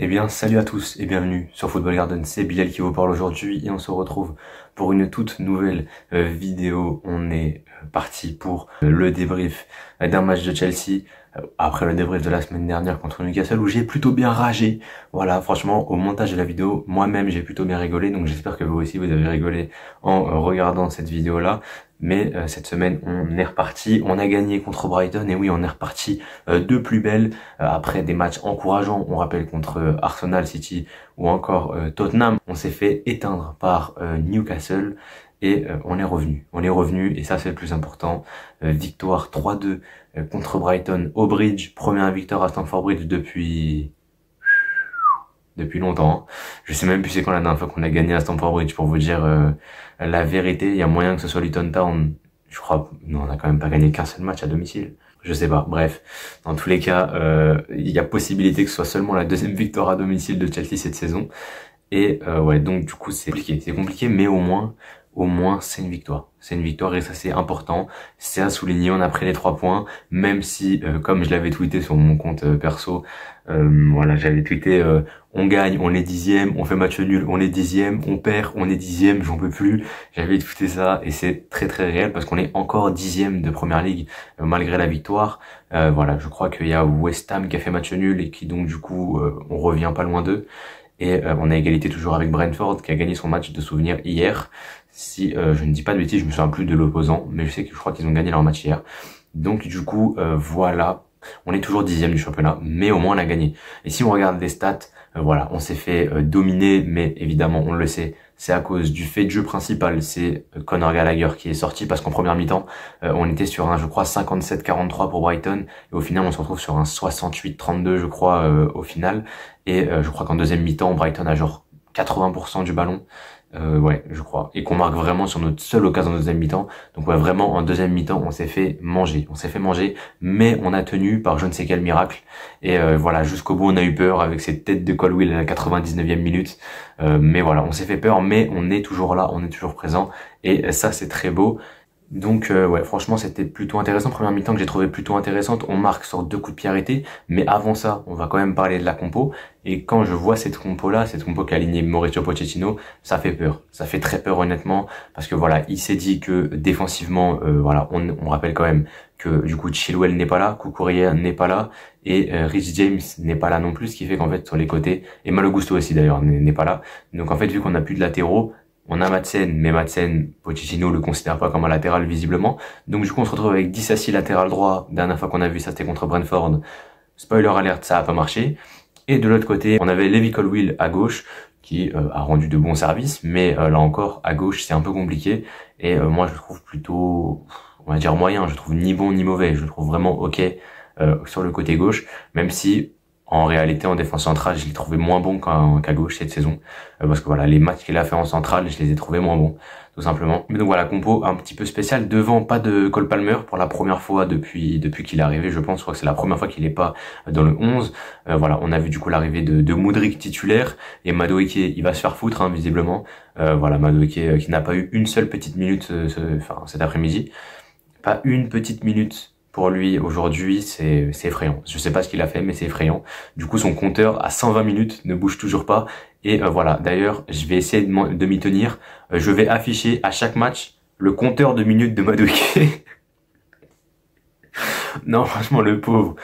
Eh bien, salut à tous et bienvenue sur Football Garden, c'est Bilal qui vous parle aujourd'hui et on se retrouve pour une toute nouvelle vidéo. On est parti pour le débrief d'un match de Chelsea, après le débrief de la semaine dernière contre Newcastle où j'ai plutôt bien ragé. Voilà, franchement, au montage de la vidéo, moi-même j'ai plutôt bien rigolé, donc j'espère que vous aussi vous avez rigolé en regardant cette vidéo-là. Mais cette semaine, on est reparti, on a gagné contre Brighton et oui, on est reparti de plus belle après des matchs encourageants. On rappelle contre Arsenal, City ou encore Tottenham, on s'est fait éteindre par Newcastle et on est revenu. On est revenu et ça c'est le plus important. Victoire 3-2 contre Brighton au Bridge, première victoire à Stamford Bridge depuis longtemps. Je sais même plus c'est quand la dernière fois qu'on a gagné à Stamford Bridge pour vous dire la vérité. Il y a moyen que ce soit Luton Town. Je crois, non, on n'a quand même pas gagné qu'un seul match à domicile. Je sais pas. Bref, dans tous les cas, il y a possibilité que ce soit seulement la deuxième victoire à domicile de Chelsea cette saison. Et ouais, donc du coup c'est compliqué. C'est compliqué, mais au moins c'est une victoire. C'est une victoire et ça c'est important. C'est à souligner. On a pris les 3 points, même si, comme je l'avais tweeté sur mon compte perso, voilà, j'avais tweeté on gagne, on est 10e, on fait match nul, on est 10e, on perd, on est 10e, j'en peux plus. J'avais tweeté ça et c'est très très réel parce qu'on est encore 10e de Première Ligue malgré la victoire. Voilà, je crois qu'il y a West Ham qui a fait match nul et qui donc du coup on revient pas loin d'eux. Et on a égalité toujours avec Brentford qui a gagné son match de souvenir hier. Si je ne dis pas de bêtises, je me souviens plus de l'opposant, mais je crois qu'ils ont gagné leur match hier. Donc du coup, voilà, on est toujours 10e du championnat, mais au moins on a gagné. Et si on regarde les stats, voilà, on s'est fait dominer, mais évidemment on le sait, c'est à cause du fait de jeu principal, c'est Conor Gallagher qui est sorti parce qu'en première mi-temps, on était sur un, je crois, 57-43 pour Brighton, et au final on se retrouve sur un 68-32, je crois, au final, et je crois qu'en deuxième mi-temps, Brighton a genre 80% du ballon, ouais, je crois. Et qu'on marque vraiment sur notre seule occasion de deuxième mi-temps. Donc ouais, vraiment, en deuxième mi-temps, on s'est fait manger. On s'est fait manger, mais on a tenu par je ne sais quel miracle. Et voilà, jusqu'au bout, on a eu peur avec cette tête de Colwill à la 99e minute. Mais voilà, on s'est fait peur, mais on est toujours là, on est toujours présent. Et ça, c'est très beau. Donc ouais, franchement c'était plutôt intéressant, première mi-temps que j'ai trouvé plutôt intéressante. On marque sur 2 coups de pied arrêtés, mais avant ça on va quand même parler de la compo, et quand je vois cette compo là, cette compo qu'a aligné Mauricio Pochettino, ça fait peur, ça fait très peur honnêtement, parce que voilà, il s'est dit que défensivement, voilà, on rappelle quand même que du coup Chilwell n'est pas là, Cucurella n'est pas là, et Rich James n'est pas là non plus, ce qui fait qu'en fait sur les côtés, et Malo Gusto aussi d'ailleurs n'est pas là, donc en fait vu qu'on a plus de latéraux, on a Madsen, mais Madsen, Pochettino le considère pas comme un latéral visiblement. Donc du coup on se retrouve avec 10 assis latéral droit. Dernière fois qu'on a vu ça c'était contre Brentford. Spoiler alert, ça a pas marché. Et de l'autre côté on avait Levi Colwill à gauche qui a rendu de bons services. Mais là encore à gauche c'est un peu compliqué. Et moi je le trouve plutôt, on va dire moyen. Je le trouve ni bon ni mauvais. Je le trouve vraiment ok sur le côté gauche. Même si en réalité, en défense centrale, je l'ai trouvé moins bon qu'à gauche cette saison. Parce que voilà, les matchs qu'il a fait en centrale, je les ai trouvés moins bons, tout simplement. Mais donc voilà, compo un petit peu spécial. Devant, pas de Cole Palmer pour la première fois depuis qu'il est arrivé, je pense. Je crois que c'est la première fois qu'il est pas dans le 11. Voilà, on a vu du coup l'arrivée de Mudryk titulaire. Et Madueke, il va se faire foutre, hein, visiblement. Voilà, Madueke qui n'a pas eu une seule petite minute cet après-midi. Pas une petite minute pour lui aujourd'hui, c'est effrayant. Je sais pas ce qu'il a fait, mais c'est effrayant. Du coup, son compteur à 120 minutes ne bouge toujours pas. Et voilà, d'ailleurs, je vais essayer de m'y tenir. Je vais afficher à chaque match le compteur de minutes de Madueke. Non, franchement, le pauvre.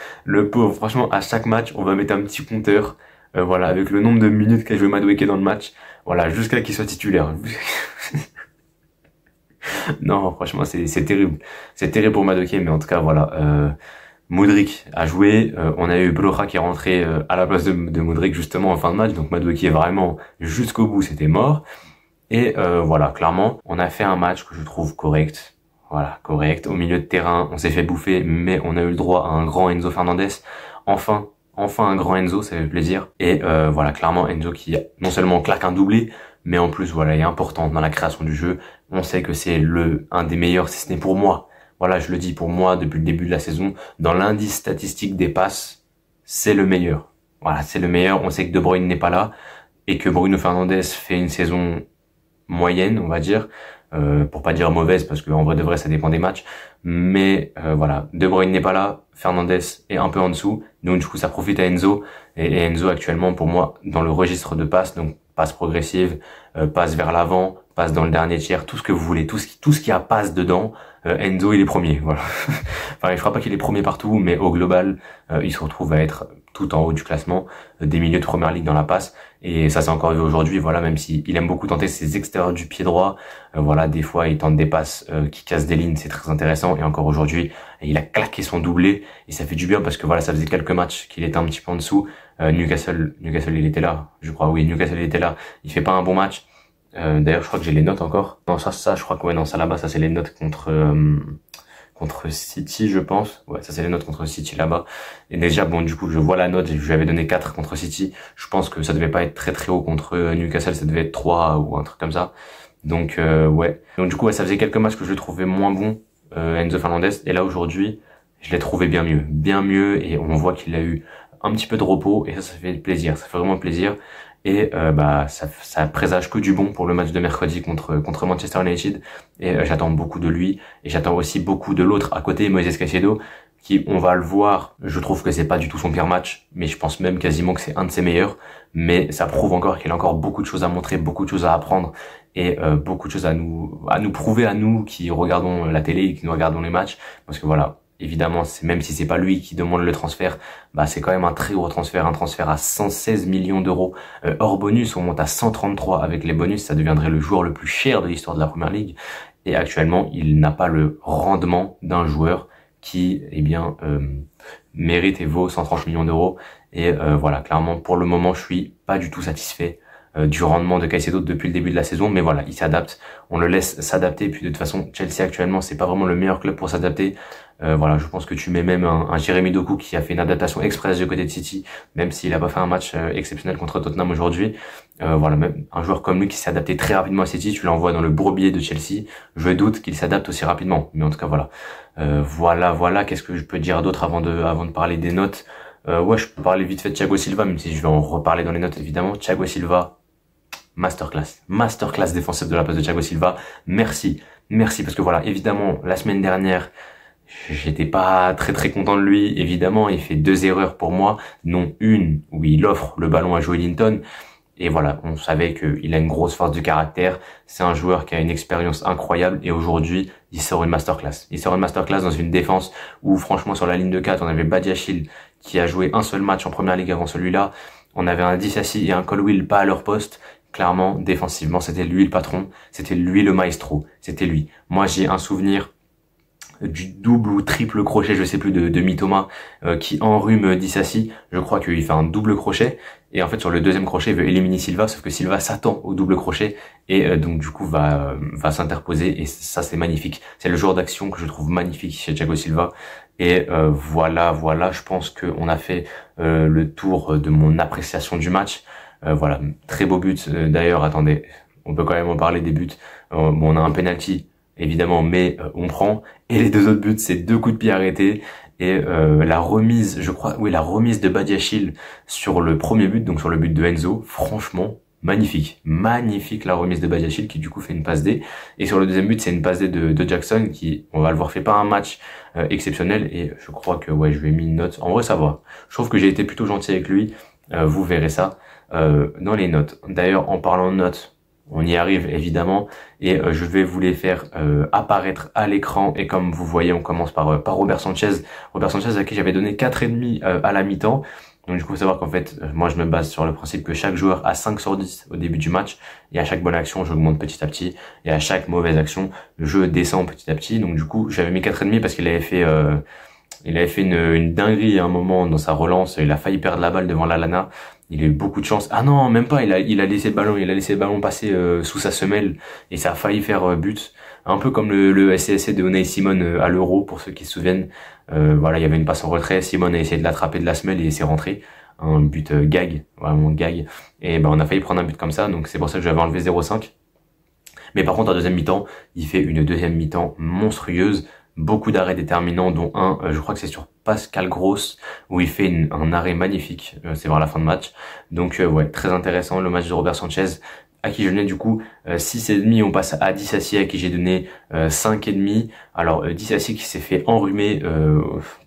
Franchement, à chaque match, on va mettre un petit compteur. Voilà, avec le nombre de minutes qu'a joué Madueke dans le match. Voilà, jusqu'à qu'il soit titulaire. Non, franchement, c'est terrible. C'est terrible pour Madueke, mais en tout cas, voilà. Mudryk a joué. On a eu Broja qui est rentré à la place de Mudryk justement en fin de match. Donc Madueke est vraiment jusqu'au bout, c'était mort. Et voilà, clairement, on a fait un match que je trouve correct. Voilà, correct. Au milieu de terrain, on s'est fait bouffer, mais on a eu le droit à un grand Enzo Fernandez. Enfin un grand Enzo, ça fait plaisir. Et voilà, clairement Enzo qui non seulement claque un doublé, mais en plus voilà, il est important dans la création du jeu. On sait que c'est un des meilleurs, si ce n'est pour moi. Voilà, je le dis pour moi depuis le début de la saison, dans l'indice statistique des passes, c'est le meilleur. Voilà, c'est le meilleur. On sait que De Bruyne n'est pas là et que Bruno Fernandes fait une saison moyenne, on va dire. pour pas dire mauvaise, parce qu'en vrai de vrai ça dépend des matchs, mais voilà, De Bruyne n'est pas là, Fernandes est un peu en dessous, donc du coup ça profite à Enzo, et Enzo actuellement pour moi dans le registre de passes, donc passe progressive, passe vers l'avant, passe dans le dernier tiers, tout ce que vous voulez, tout ce qui a passe dedans, Enzo il est premier, voilà. Enfin je crois pas qu'il est premier partout, mais au global il se retrouve à être tout en haut du classement des milieux de première ligue dans la passe, et ça c'est encore vu aujourd'hui, voilà, même si il aime beaucoup tenter ses extérieurs du pied droit, voilà, des fois il tente des passes qui cassent des lignes, c'est très intéressant, et encore aujourd'hui il a claqué son doublé, et ça fait du bien parce que voilà, ça faisait quelques matchs qu'il était un petit peu en dessous. Newcastle il était là, je crois, oui, Newcastle il était là, il fait pas un bon match. D'ailleurs je crois que j'ai les notes encore, non ça je crois que ouais, non, ça là-bas, ça c'est les notes contre City, je pense. Ouais, ça c'est les notes contre City là-bas. Et déjà, bon, du coup, je vois la note, je lui avais donné 4 contre City. Je pense que ça devait pas être très très haut contre Newcastle, ça devait être 3 ou un truc comme ça. Donc, ouais. Donc du coup, ouais, ça faisait quelques matchs que je le trouvais moins bon, Enzo Fernandez. Et là, aujourd'hui, je l'ai trouvé bien mieux. Bien mieux, et on voit qu'il a eu un petit peu de repos, et ça fait plaisir. Ça fait vraiment plaisir. Et bah ça présage que du bon pour le match de mercredi contre Manchester United, et j'attends beaucoup de lui, et j'attends aussi beaucoup de l'autre à côté, Moïse Caicedo, qui, on va le voir, je trouve que c'est pas du tout son pire match, mais je pense même quasiment que c'est un de ses meilleurs, mais ça prouve encore qu'il a encore beaucoup de choses à montrer, beaucoup de choses à apprendre, et beaucoup de choses à nous prouver, à nous qui regardons la télé et qui nous regardons les matchs, parce que voilà, évidemment, même si c'est pas lui qui demande le transfert, bah c'est quand même un très gros transfert, un transfert à 116 millions d'euros. Hors bonus, on monte à 133 avec les bonus, ça deviendrait le joueur le plus cher de l'histoire de la Première Ligue. Et actuellement, il n'a pas le rendement d'un joueur qui, eh bien, mérite et vaut 130 millions d'euros. Et voilà, clairement, pour le moment, je suis pas du tout satisfait du rendement de Caicedo depuis le début de la saison, mais voilà, il s'adapte, on le laisse s'adapter, puis de toute façon, Chelsea actuellement, c'est pas vraiment le meilleur club pour s'adapter. Voilà, je pense que tu mets même un Jérémy Doku qui a fait une adaptation express du côté de City, même s'il a pas fait un match exceptionnel contre Tottenham aujourd'hui. Voilà, même un joueur comme lui qui s'est adapté très rapidement à City, tu l'envoies dans le bourbier de Chelsea, je doute qu'il s'adapte aussi rapidement, mais en tout cas voilà. Voilà, qu'est-ce que je peux dire d'autre avant de parler des notes? Ouais, je peux parler vite fait de Thiago Silva, même si je vais en reparler dans les notes évidemment. Thiago Silva, masterclass défensif de la part de Thiago Silva. Merci, parce que voilà, évidemment, la semaine dernière, j'étais pas très très content de lui. Évidemment, il fait 2 erreurs pour moi, non une où il offre le ballon à Joelinton. Et voilà, on savait qu'il a une grosse force de caractère. C'est un joueur qui a une expérience incroyable, et aujourd'hui, il sort une masterclass. Il sort une masterclass dans une défense où, franchement, sur la ligne de 4, on avait Badiachil qui a joué un seul match en première ligue avant celui-là. On avait un Disasi et un Colwill pas à leur poste. Clairement, défensivement, c'était lui le patron, c'était lui le maestro, c'était lui. Moi, j'ai un souvenir du double ou triple crochet, je sais plus, de Mitoma, qui enrhume Disasi. Je crois qu'il fait un double crochet, et en fait sur le deuxième crochet il veut éliminer Silva, sauf que Silva s'attend au double crochet, et donc du coup va s'interposer, et ça c'est magnifique. C'est le genre d'action que je trouve magnifique chez Thiago Silva. Et voilà, je pense qu'on a fait le tour de mon appréciation du match. Voilà, très beau but. D'ailleurs, attendez, on peut quand même en parler des buts. Bon, on a un penalty, évidemment, mais on prend. Et les 2 autres buts, c'est 2 coups de pied arrêtés. Et la remise, je crois, oui, la remise de Badiachil sur le premier but, donc sur le but de Enzo, franchement, magnifique. Magnifique la remise de Badiachil qui du coup fait une passe D. Et sur le deuxième but, c'est une passe D de Jackson qui, on va le voir, fait pas un match exceptionnel. Et je crois que, ouais, je lui ai mis une note. En vrai, ça va. Je trouve que j'ai été plutôt gentil avec lui. Vous verrez ça dans les notes. D'ailleurs, en parlant de notes, on y arrive évidemment, et je vais vous les faire apparaître à l'écran. Et comme vous voyez, on commence par Robert Sanchez à qui j'avais donné 4,5 à la mi-temps. Donc du coup, faut savoir qu'en fait, moi je me base sur le principe que chaque joueur a 5 sur 10 au début du match, et à chaque bonne action, j'augmente petit à petit, et à chaque mauvaise action, je descends petit à petit. Donc du coup, j'avais mis 4,5 parce qu'il avait fait une dinguerie à un moment dans sa relance. Il a failli perdre la balle devant l'Alana. Il a eu beaucoup de chance. Ah non, même pas. Il a laissé le ballon passer sous sa semelle, et ça a failli faire but. Un peu comme le SCSC de Unai Simon à l'Euro, pour ceux qui se souviennent. Voilà, il y avait une passe en retrait. Simon a essayé de l'attraper de la semelle et c'est rentré. Un but gag, vraiment gag. Et ben on a failli prendre un but comme ça. Donc c'est pour ça que j'avais enlevé 0,5. Mais par contre, en deuxième mi-temps, il fait une deuxième mi-temps monstrueuse. Beaucoup d'arrêts déterminants, dont un, je crois que c'est sur Pascal Gross, où il fait un arrêt magnifique, c'est vers la fin de match. Donc ouais, très intéressant le match de Robert Sanchez. à qui je donnais du coup 6,5. On passe à Disasi à qui j'ai donné 5,5. Alors Disasi qui s'est fait enrhumer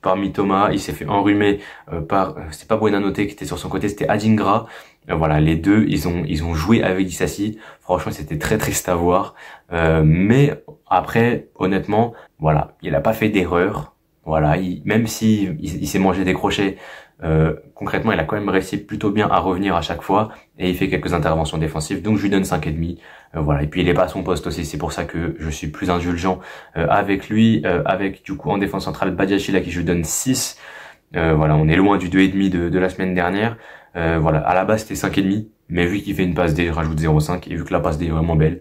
par Mitoma, il s'est fait enrhumer par c'était pas Buenanote qui était sur son côté, c'était Adingra. Voilà, les deux ils ont joué avec Disasi. Franchement c'était très triste à voir, mais après honnêtement voilà, il a pas fait d'erreur. Voilà, même si il s'est mangé des crochets, concrètement, il a quand même réussi plutôt bien à revenir à chaque fois et il fait quelques interventions défensives. Donc je lui donne 5,5. Voilà, et puis il est pas à son poste aussi, c'est pour ça que je suis plus indulgent avec lui, avec du coup en défense centrale Badiachil à qui je lui donne 6. Voilà, on est loin du 2,5 de la semaine dernière. Voilà, à la base c'était 5,5. Mais vu qu'il fait une passe D, je rajoute 0,5 et vu que la passe D est vraiment belle,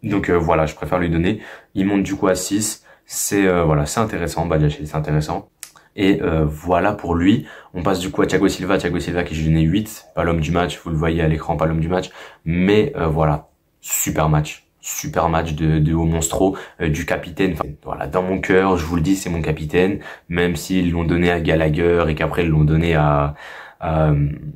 donc voilà, je préfère lui donner. Il monte du coup à 6. C'est voilà, c'est intéressant, Badiachil, c'est intéressant. Et voilà pour lui. On passe du coup à Thiago Silva qui j'ai donné 8, pas l'homme du match, vous le voyez à l'écran, pas l'homme du match, mais voilà, super match de haut monstro, du capitaine. Enfin, voilà, dans mon cœur, je vous le dis, c'est mon capitaine, même s'ils l'ont donné à Gallagher et qu'après ils l'ont donné à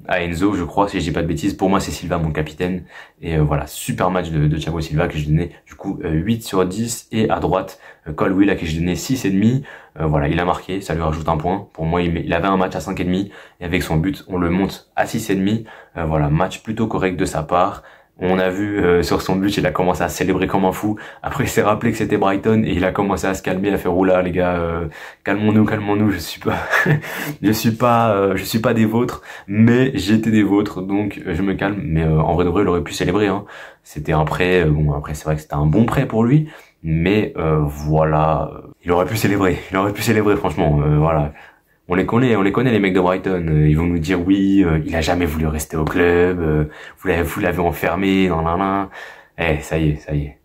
Enzo, je crois, si je dis pas de bêtises. Pour moi, c'est Silva mon capitaine. Et voilà, super match de Thiago Silva que je donnais du coup 8 sur 10. Et à droite, Colwill à qui je donnais 6,5. Voilà, il a marqué, ça lui rajoute un point. Pour moi, il avait un match à 5,5 et avec son but, on le monte à 6,5. Voilà, match plutôt correct de sa part. On a vu sur son but, il a commencé à célébrer comme un fou. Après, il s'est rappelé que c'était Brighton et il a commencé à se calmer, à faire oula les gars, calmons-nous. Je suis pas, je suis pas des vôtres, mais j'étais des vôtres, donc je me calme. Mais en vrai de vrai, il aurait pu célébrer. Hein. C'était un prêt. Bon, après c'est vrai que c'était un bon prêt pour lui, mais voilà, il aurait pu célébrer. Franchement. Voilà. On les connaît les mecs de Brighton. Ils vont nous dire oui, il a jamais voulu rester au club. Vous l'avez enfermé dans la main. Ça y est.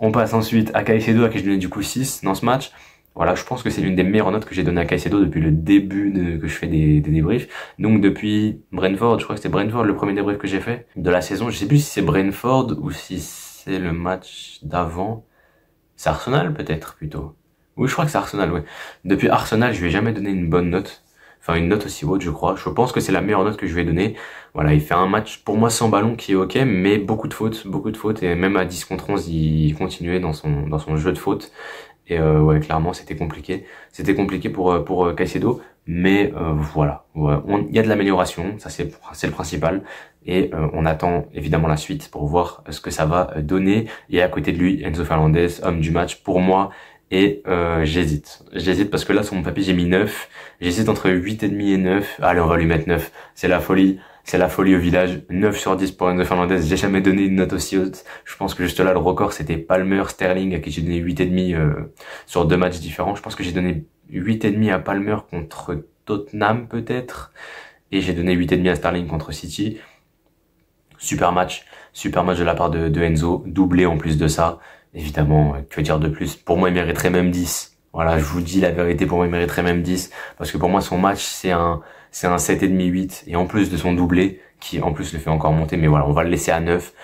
On passe ensuite à Caicedo à qui je donnais du coup 6 dans ce match. Voilà, je pense que c'est l'une des meilleures notes que j'ai données à Caicedo depuis le début que je fais des débriefs. Donc depuis Brentford, je crois que c'était Brentford le premier débrief que j'ai fait de la saison. Je sais plus si c'est Brentford ou si c'est le match d'avant. C'est Arsenal peut-être plutôt. Oui, je crois que c'est Arsenal, ouais. Depuis Arsenal, je lui ai jamais donné une bonne note. Enfin, une note aussi haute, je crois. Je pense que c'est la meilleure note que je lui ai donnée. Voilà, il fait un match, pour moi, sans ballon qui est ok, mais beaucoup de fautes. Et même à 10 contre 11, il continuait dans son jeu de fautes. Et ouais, clairement, c'était compliqué. C'était compliqué pour Caicedo. Mais voilà. Il y a de l'amélioration, ça c'est le principal. Et on attend évidemment la suite pour voir ce que ça va donner. Et à côté de lui, Enzo Fernandez, homme du match pour moi. Et j'hésite parce que là sur mon papier j'ai mis 9. J'hésite entre 8,5 et 9. Allez, on va lui mettre 9. C'est la folie au village. 9 sur 10 pour Enzo Fernandez. J'ai jamais donné une note aussi haute. Je pense que juste là le record c'était Palmer, Sterling à qui j'ai donné 8,5 sur 2 matchs différents. Je pense que j'ai donné 8,5 à Palmer contre Tottenham peut-être, et j'ai donné 8,5 à Sterling contre City. Super match de la part de Enzo, doublé en plus de ça. Évidemment, que dire de plus? Pour moi, il mériterait même 10. Voilà, je vous dis la vérité, pour moi, il mériterait même 10. Parce que pour moi, son match, c'est un 7,5, 8. Et en plus de son doublé, qui en plus le fait encore monter. Mais voilà, on va le laisser à 9.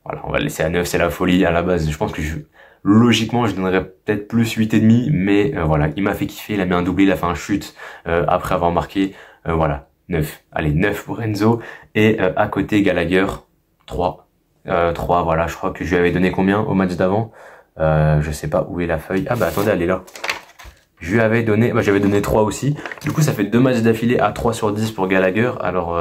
Voilà, on va le laisser à 9, c'est la folie à la base. Je pense que logiquement, je donnerais peut-être plus 8,5. Mais voilà, il m'a fait kiffer, il a mis un doublé, il a fait un shoot après avoir marqué. Voilà, 9. Allez, 9 pour Enzo. Et à côté, Gallagher, 3. 3, voilà, je crois que je lui avais donné combien au match d'avant? Je sais pas où est la feuille. Ah bah attendez, elle est là. Je lui avais donné, j'avais donné 3 aussi. Du coup, ça fait 2 matchs d'affilée à 3 sur 10 pour Gallagher. Alors,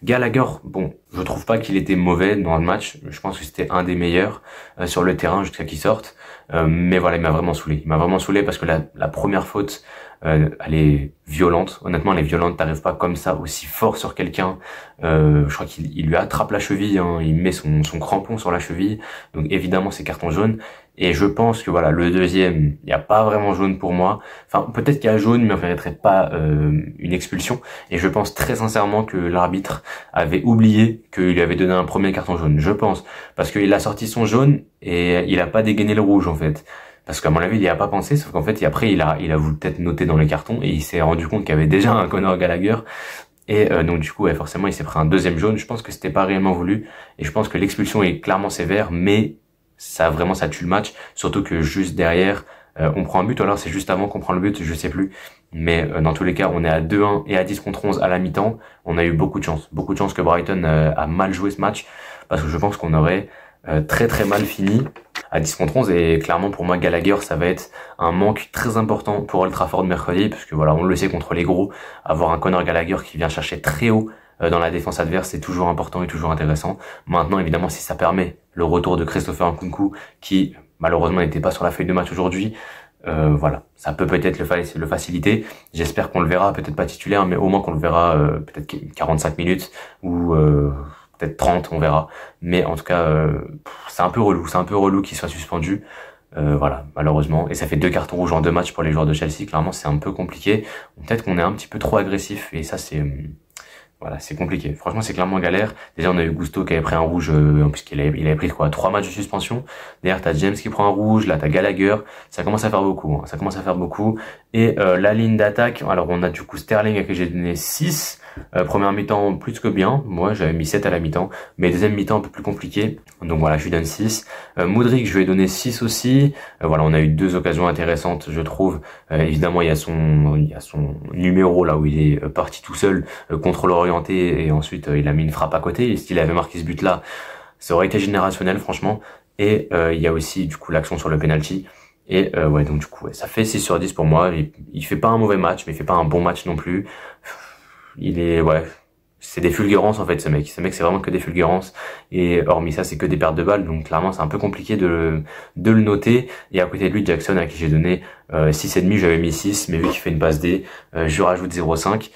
Gallagher, bon, je trouve pas qu'il était mauvais dans le match. Je pense que c'était un des meilleurs sur le terrain jusqu'à qu'il sorte. Mais voilà, il m'a vraiment saoulé. Il m'a vraiment saoulé parce que la première faute, elle est violente. Honnêtement, elle est violente. T'arrives pas comme ça aussi fort sur quelqu'un. Je crois qu'il lui attrape la cheville. Hein, il met son crampon sur la cheville. Donc évidemment, c'est carton jaune. Et je pense que voilà, le deuxième, il n'y a pas vraiment jaune pour moi. Enfin, peut-être qu'il y a jaune, mais on ne mériterait pas une expulsion. Et je pense très sincèrement que l'arbitre avait oublié qu'il lui avait donné un premier carton jaune. Je pense. Parce qu'il a sorti son jaune et il a pas dégainé le rouge, en fait. Parce qu'à mon avis, il n'y a pas pensé, sauf qu'en fait, après, il a voulu peut-être noter dans les cartons et il s'est rendu compte qu'il y avait déjà un Conor Gallagher. Et donc du coup, ouais, forcément, il s'est pris un deuxième jaune. Je pense que c'était pas réellement voulu. Et je pense que l'expulsion est clairement sévère, mais ça tue le match. Surtout que juste derrière, on prend un but. Alors c'est juste avant qu'on prend le but, je sais plus. Mais dans tous les cas, on est à 2-1 et à 10 contre 11 à la mi-temps. On a eu beaucoup de chance que Brighton a mal joué ce match. parce que je pense qu'on aurait très très mal fini à 10 contre 11 et clairement pour moi Gallagher ça va être un manque très important pour Old Trafford mercredi parce que voilà on le sait contre les gros, avoir un Conor Gallagher qui vient chercher très haut dans la défense adverse c'est toujours important et toujours intéressant. Maintenant évidemment si ça permet le retour de Christopher Nkunku qui malheureusement n'était pas sur la feuille de match aujourd'hui, voilà, ça peut peut-être le faciliter. J'espère qu'on le verra, peut-être pas titulaire, mais au moins qu'on le verra peut-être 45 minutes ou peut-être 30, on verra. Mais en tout cas, c'est un peu relou qu'il soit suspendu. Voilà, malheureusement. Et ça fait 2 cartons rouges en 2 matchs pour les joueurs de Chelsea. Clairement, c'est un peu compliqué. Peut-être qu'on est un petit peu trop agressif et ça, voilà, c'est compliqué. Franchement, c'est clairement galère. Déjà, on a eu Gusto qui avait pris un rouge, puisqu'il avait pris quoi, 3 matchs de suspension. Derrière, t'as James qui prend un rouge. Là, t'as Gallagher. Ça commence à faire beaucoup. Hein. Ça commence à faire beaucoup. Et la ligne d'attaque. Alors, on a du coup Sterling à qui j'ai donné 6. Première mi-temps plus que bien. Moi, j'avais mis 7 à la mi-temps. Mais deuxième mi-temps un peu plus compliqué. Donc voilà, je lui donne 6. Modric, je lui ai donné 6 aussi. Voilà, on a eu 2 occasions intéressantes, je trouve. Évidemment, il y a son numéro là où il est parti tout seul, contrôle orienté, et ensuite il a mis une frappe à côté. Et s'il avait marqué ce but-là, ça aurait été générationnel, franchement. Et il y a aussi du coup l'action sur le penalty. Et ouais, donc du coup, ouais, ça fait 6 sur 10 pour moi. Il fait pas un mauvais match, mais il fait pas un bon match non plus. Il est, ouais, c'est des fulgurances en fait ce mec. Ce mec c'est vraiment que des fulgurances et hormis ça c'est que des pertes de balles donc clairement c'est un peu compliqué de le noter. Et à côté de lui Jackson à qui j'ai donné 6,5, j'avais mis 6 mais vu qu'il fait une passe D, je rajoute 0,5.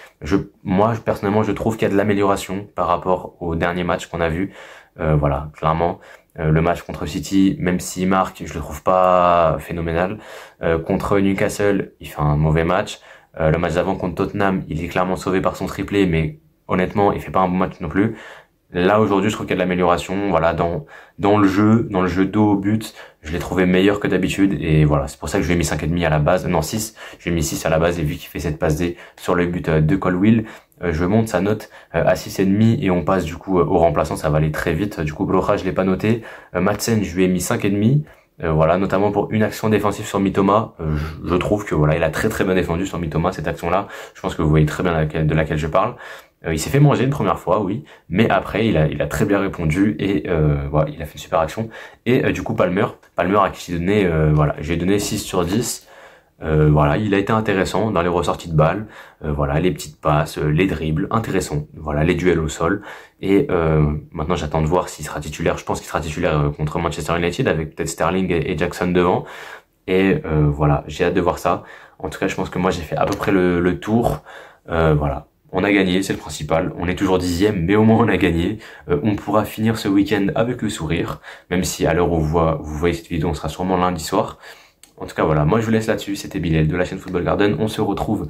Moi personnellement je trouve qu'il y a de l'amélioration par rapport au dernier match qu'on a vu. Voilà, clairement. Le match contre City, même s'il marque, je le trouve pas phénoménal. Contre Newcastle, il fait un mauvais match. Le match d'avant contre Tottenham, il est clairement sauvé par son triplé, mais honnêtement, il fait pas un bon match non plus. Là, aujourd'hui, je trouve qu'il y a de l'amélioration. Voilà, dans le jeu dos au but, je l'ai trouvé meilleur que d'habitude. Et voilà, c'est pour ça que je lui ai mis 5,5 à la base. Non, 6. Je lui ai mis 6 à la base. Et vu qu'il fait cette passe D sur le but de Colwill, je monte sa note à 6,5 et on passe du coup au remplaçant. Ça va aller très vite. Du coup, Blocha, je l'ai pas noté. Madsen, je lui ai mis 5,5. Voilà, notamment pour une action défensive sur Mitoma, je trouve que voilà, il a très très bien défendu sur Mitoma cette action-là. Je pense que vous voyez très bien de laquelle je parle. Il s'est fait manger une première fois, oui, mais après il a très bien répondu et voilà, il a fait une super action. Et du coup Palmer à qui j'ai donné voilà, j'ai donné 6 sur 10. Voilà, il a été intéressant dans les ressorties de balles, voilà, les petites passes, les dribbles, intéressant, voilà, les duels au sol. Et maintenant j'attends de voir s'il sera titulaire. Je pense qu'il sera titulaire contre Manchester United avec peut-être Sterling et Jackson devant. Et voilà, j'ai hâte de voir ça. En tout cas, je pense que moi j'ai fait à peu près le tour. Voilà. On a gagné, c'est le principal. On est toujours 10e, mais au moins on a gagné. On pourra finir ce week-end avec le sourire, même si à l'heure où vous voyez cette vidéo, on sera sûrement lundi soir. En tout cas, voilà, moi je vous laisse là-dessus. C'était Bilal de la chaîne Football Garden. On se retrouve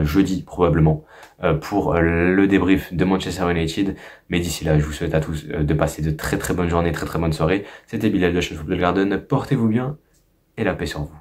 jeudi probablement pour le débrief de Manchester United. Mais d'ici là, je vous souhaite à tous de passer de très très bonnes journées, très très bonnes soirées. C'était Bilal de la chaîne Football Garden. Portez-vous bien et la paix sur vous.